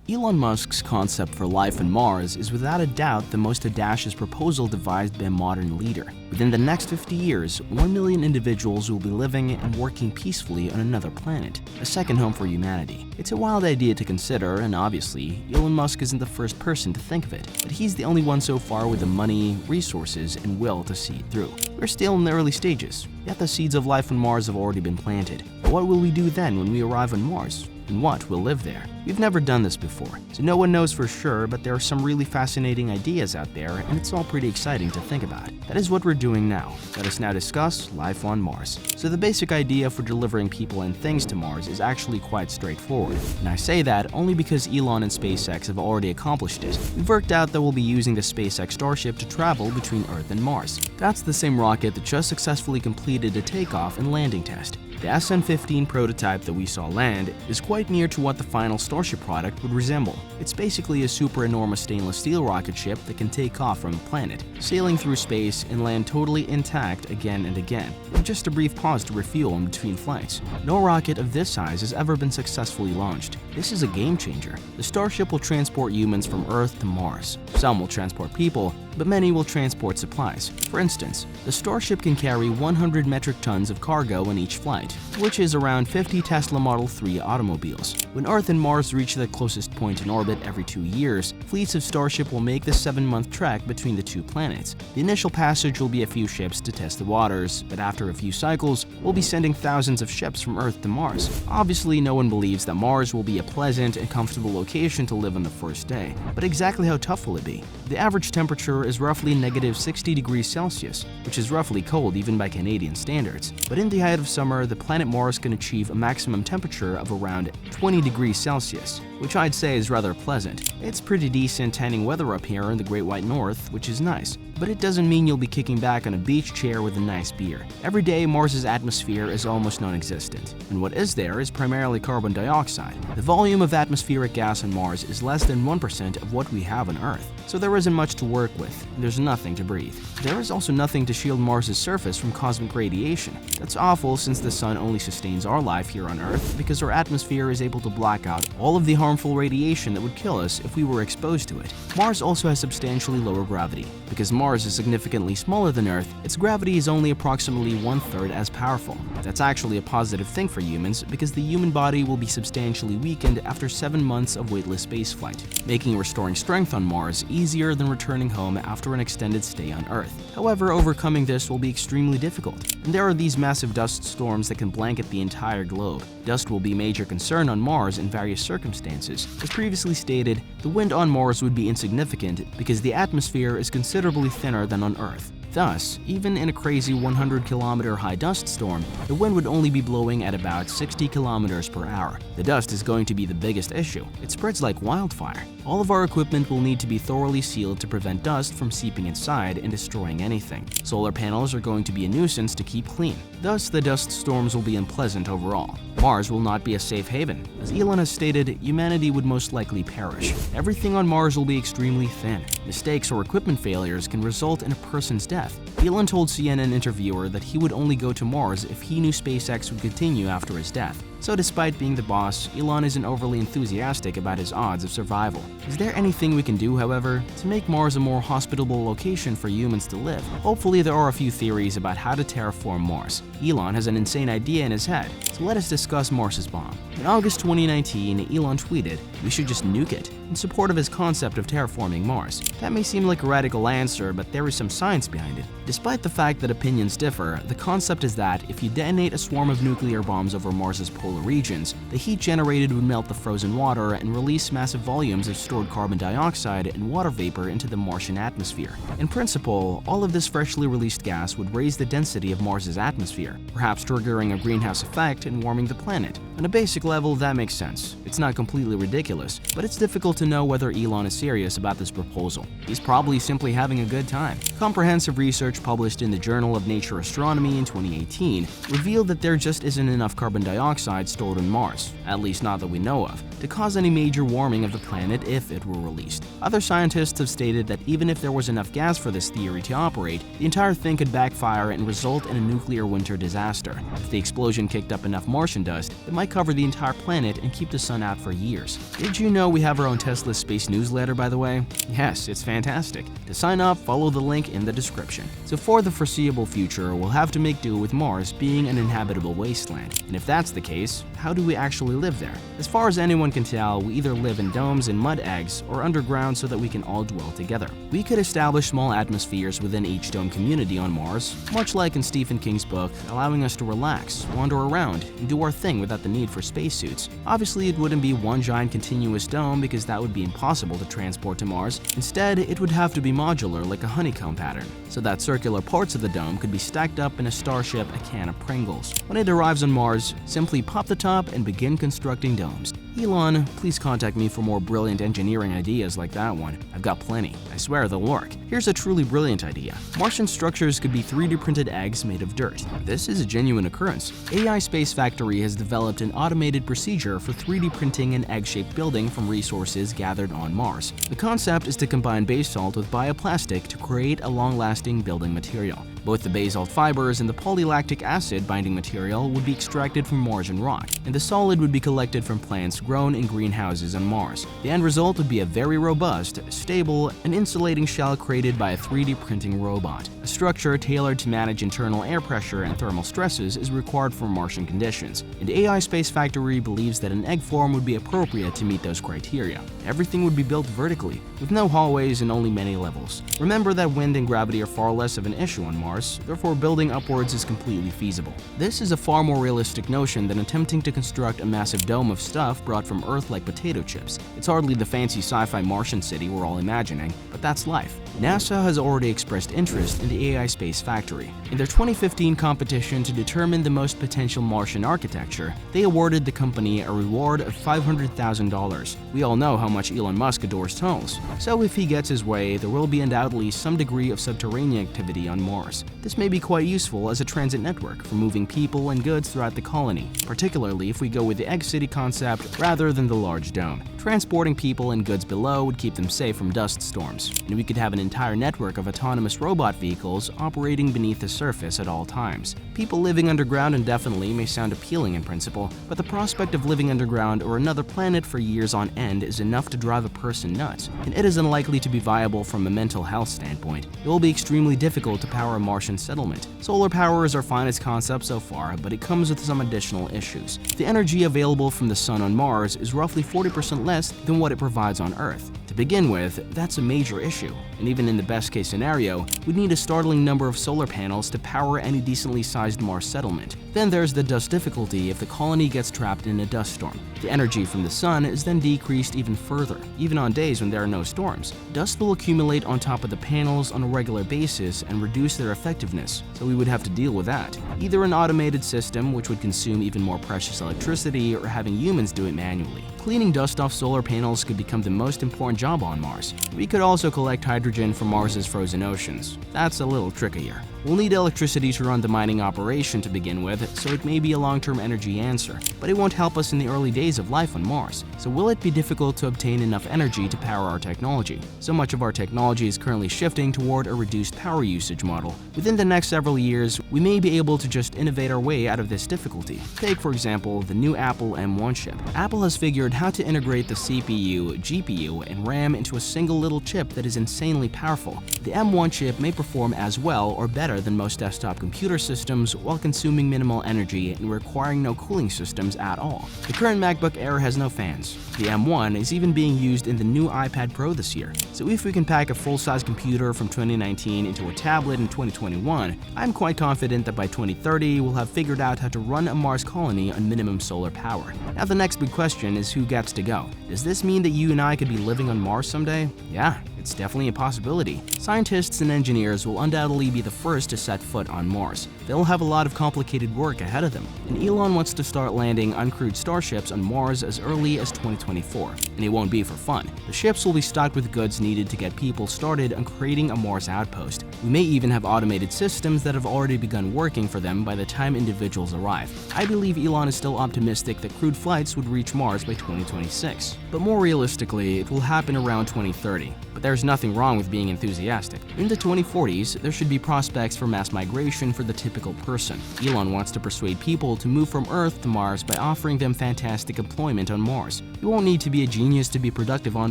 Elon Musk's concept for life on Mars is without a doubt the most audacious proposal devised by a modern leader. Within the next 50 years, 1 million individuals will be living and working peacefully on another planet, a second home for humanity. It's a wild idea to consider, and obviously, Elon Musk isn't the first person to think of it, but he's the only one so far with the money, resources, and will to see it through. We're still in the early stages, yet the seeds of life on Mars have already been planted. But what will we do then when we arrive on Mars? And what will live there? We've never done this before, so no one knows for sure, but there are some really fascinating ideas out there, and it's all pretty exciting to think about. That is what we're doing now. Let us now discuss life on Mars. So the basic idea for delivering people and things to Mars is actually quite straightforward. And I say that only because Elon and SpaceX have already accomplished it. We've worked out that we'll be using the SpaceX Starship to travel between Earth and Mars. That's the same rocket that just successfully completed a takeoff and landing test. The SN-15 prototype that we saw land is quite near to what the final Starship product would resemble. It's basically a super enormous stainless steel rocket ship that can take off from a planet, sailing through space and land totally intact again and again, with just a brief pause to refuel in between flights. No rocket of this size has ever been successfully launched. This is a game changer. The Starship will transport humans from Earth to Mars. Some will transport people, but many will transport supplies. For instance, the Starship can carry 100 metric tons of cargo on each flight, which is around 50 Tesla Model 3 automobiles. When Earth and Mars reach the closest point in orbit every 2 years, fleets of Starship will make the 7-month trek between the two planets. The initial passage will be a few ships to test the waters, but after a few cycles, we'll be sending thousands of ships from Earth to Mars. Obviously, no one believes that Mars will be a pleasant and comfortable location to live on the first day. But exactly how tough will it be? The average temperature is roughly negative 60 degrees Celsius, which is roughly cold even by Canadian standards. But in the height of summer, the planet Mars can achieve a maximum temperature of around 20 degrees Celsius, which I'd say is rather pleasant. It's pretty decent tanning weather up here in the Great White North, which is nice. But it doesn't mean you'll be kicking back on a beach chair with a nice beer. Every day, Mars's atmosphere is almost non-existent, and what is there is primarily carbon dioxide. The volume of atmospheric gas on Mars is less than 1% of what we have on Earth, so there isn't much to work with, and there's nothing to breathe. There is also nothing to shield Mars's surface from cosmic radiation. That's awful since the sun only sustains our life here on Earth because our atmosphere is able to black out all of the harmful radiation that would kill us if we were exposed to it. Mars also has substantially lower gravity. Because Mars is significantly smaller than Earth, its gravity is only approximately 1/3 as powerful. That's actually a positive thing for humans because the human body will be substantially weakened after 7 months of weightless spaceflight, making restoring strength on Mars easier than returning home after an extended stay on Earth. However, overcoming this will be extremely difficult, and there are these massive dust storms that can blanket the entire globe. Dust will be a major concern on Mars in various circumstances. As previously stated, the wind on Mars would be insignificant because the atmosphere is considerably thinner than on Earth. Thus, even in a crazy 100-kilometer high dust storm, the wind would only be blowing at about 60 kilometers per hour. The dust is going to be the biggest issue. It spreads like wildfire. All of our equipment will need to be thoroughly sealed to prevent dust from seeping inside and destroying anything. Solar panels are going to be a nuisance to keep clean. Thus, the dust storms will be unpleasant overall. Mars will not be a safe haven. As Elon has stated, humanity would most likely perish. Everything on Mars will be extremely thin. Mistakes or equipment failures can result in a person's death. Elon told CNN interviewer that he would only go to Mars if he knew SpaceX would continue after his death. So despite being the boss, Elon isn't overly enthusiastic about his odds of survival. Is there anything we can do, however, to make Mars a more hospitable location for humans to live? Hopefully there are a few theories about how to terraform Mars. Elon has an insane idea in his head, so let us discuss Mars's bomb. In August 2019, Elon tweeted, "We should just nuke it," in support of his concept of terraforming Mars. That may seem like a radical answer, but there is some science behind it. Despite the fact that opinions differ, the concept is that if you detonate a swarm of nuclear bombs over Mars's polar regions, the heat generated would melt the frozen water and release massive volumes of stored carbon dioxide and water vapor into the Martian atmosphere. In principle, all of this freshly released gas would raise the density of Mars's atmosphere, perhaps triggering a greenhouse effect and warming the planet. On a basic level, that makes sense. It's not completely ridiculous, but it's difficult to know whether Elon is serious about this proposal. He's probably simply having a good time. Comprehensive research published in the Journal of Nature Astronomy in 2018 revealed that there just isn't enough carbon dioxide stored on Mars. Mars, at least not that we know of, to cause any major warming of the planet if it were released. Other scientists have stated that even if there was enough gas for this theory to operate, the entire thing could backfire and result in a nuclear winter disaster. If the explosion kicked up enough Martian dust, it might cover the entire planet and keep the sun out for years. Did you know we have our own Tesla space newsletter, by the way? Yes, it's fantastic. To sign up, follow the link in the description. So for the foreseeable future, we'll have to make do with Mars being an inhabitable wasteland. And if that's the case, how do we actually live there? As far as anyone can tell, we either live in domes and mud eggs or underground so that we can all dwell together. We could establish small atmospheres within each dome community on Mars, much like in Stephen King's book, allowing us to relax, wander around, and do our thing without the need for spacesuits. Obviously, it wouldn't be one giant continuous dome because that would be impossible to transport to Mars. Instead, it would have to be modular like a honeycomb pattern, so that circular parts of the dome could be stacked up in a starship a can of Pringles. When it arrives on Mars, simply pop the top and begin constructing domes. Elon, please contact me for more brilliant engineering ideas like that one. I've got plenty. I swear they'll work. Here's a truly brilliant idea. Martian structures could be 3D printed eggs made of dirt. This is a genuine occurrence. AI Space Factory has developed an automated procedure for 3D printing an egg-shaped building from resources gathered on Mars. The concept is to combine basalt with bioplastic to create a long-lasting building material. Both the basalt fibers and the polylactic acid binding material would be extracted from Martian rock, and the solid would be collected from plants grown in greenhouses on Mars. The end result would be a very robust, stable, and insulating shell created by a 3D printing robot. A structure tailored to manage internal air pressure and thermal stresses is required for Martian conditions, and AI Space Factory believes that an egg form would be appropriate to meet those criteria. Everything would be built vertically, with no hallways and only many levels. Remember that wind and gravity are far less of an issue on Mars, therefore building upwards is completely feasible. This is a far more realistic notion than attempting to construct a massive dome of stuff brought from Earth like potato chips. It's hardly the fancy sci-fi Martian city we're all imagining, but that's life. NASA has already expressed interest in the AI Space Factory. In their 2015 competition to determine the most potential Martian architecture, they awarded the company a reward of $500,000. We all know how much Elon Musk adores tunnels, so if he gets his way, there will be undoubtedly some degree of subterranean activity on Mars. This may be quite useful as a transit network for moving people and goods throughout the colony, particularly if we go with the Egg City concept rather than the large dome. Transporting people and goods below would keep them safe from dust storms, and we could have an entire network of autonomous robot vehicles operating beneath the surface at all times. People living underground indefinitely may sound appealing in principle, but the prospect of living underground or another planet for years on end is enough to drive a person nuts, and it is unlikely to be viable from a mental health standpoint. It will be extremely difficult to power a Martian settlement. Solar power is our finest concept so far, but it comes with some additional issues. The energy available from the sun on Mars is roughly 40% less than what it provides on Earth. To begin with, that's a major issue, and even in the best case scenario, we'd need a startling number of solar panels to power any decently sized Mars settlement. Then there's the dust difficulty if the colony gets trapped in a dust storm. The energy from the sun is then decreased even further, even on days when there are no storms. Dust will accumulate on top of the panels on a regular basis and reduce their effectiveness, so we would have to deal with that. Either an automated system, which would consume even more precious electricity, or having humans do it manually. Cleaning dust off solar panels could become the most important job on Mars. We could also collect hydrogen from Mars's frozen oceans. That's a little trickier. We'll need electricity to run the mining operation to begin with, so it may be a long-term energy answer, but it won't help us in the early days of life on Mars. So will it be difficult to obtain enough energy to power our technology? So much of our technology is currently shifting toward a reduced power usage model. Within the next several years, we may be able to just innovate our way out of this difficulty. Take, for example, the new Apple M1 chip. Apple has figured how to integrate the CPU, GPU, and RAM into a single little chip that is insanely powerful. The M1 chip may perform as well or better than most desktop computer systems while consuming minimal energy and requiring no cooling systems at all. The current MacBook Air has no fans. The M1 is even being used in the new iPad Pro this year. So if we can pack a full-size computer from 2019 into a tablet in 2021, I'm quite confident that by 2030 we'll have figured out how to run a Mars colony on minimum solar power. Now the next big question is who gets to go. Does this mean that you and I could be living on Mars someday? Yeah, it's it's definitely a possibility. Scientists and engineers will undoubtedly be the first to set foot on Mars. They'll have a lot of complicated work ahead of them, and Elon wants to start landing uncrewed starships on Mars as early as 2024. And it won't be for fun. The ships will be stocked with goods needed to get people started on creating a Mars outpost. We may even have automated systems that have already begun working for them by the time individuals arrive. I believe Elon is still optimistic that crewed flights would reach Mars by 2026. But more realistically, it will happen around 2030. But there's nothing wrong with being enthusiastic. In the 2040s, there should be prospects for mass migration for the typical person. Elon wants to persuade people to move from Earth to Mars by offering them fantastic employment on Mars. You won't need to be a genius to be productive on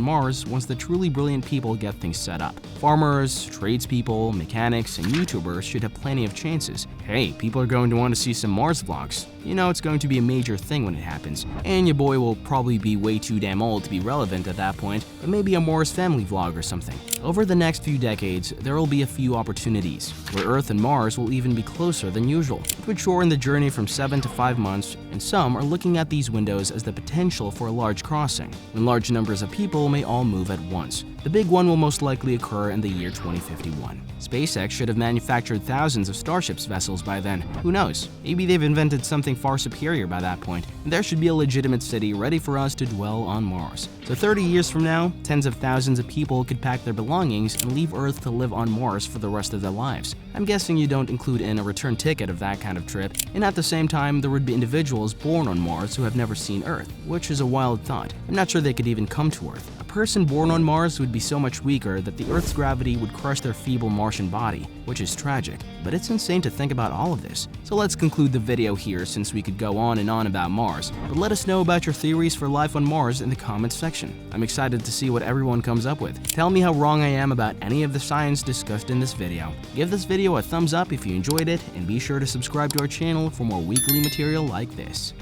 Mars once the truly brilliant people get things set up. Farmers, tradespeople, mechanics, and YouTubers should have plenty of chances. Hey, people are going to want to see some Mars vlogs. You know it's going to be a major thing when it happens. And your boy will probably be way too damn old to be relevant at that point, but maybe a Mars family vlog or something. Over the next few decades, there will be a few opportunities, where Earth and Mars will even be closer than usual. It would shorten the journey from 7 to 5 months, and some are looking at these windows as the potential for a large crossing, when large numbers of people may all move at once. The big one will most likely occur in the year 2051. SpaceX should have manufactured thousands of Starship's vessels by then. Who knows? Maybe they've invented something far superior by that point, and there should be a legitimate city ready for us to dwell on Mars. So 30 years from now, tens of thousands of people could pack their belongings and leave Earth to live on Mars for the rest of their lives. I'm guessing you don't include in a return ticket of that kind of trip, and at the same time, there would be individuals born on Mars who have never seen Earth, which is a wild thought. I'm not sure they could even come to Earth. A person born on Mars would be so much weaker that the Earth's gravity would crush their feeble Martian body, which is tragic. But it's insane to think about all of this. So let's conclude the video here since we could go on and on about Mars. But let us know about your theories for life on Mars in the comments section. I'm excited to see what everyone comes up with. Tell me how wrong I am about any of the science discussed in this video. Give this video a thumbs up if you enjoyed it, and be sure to subscribe to our channel for more weekly material like this.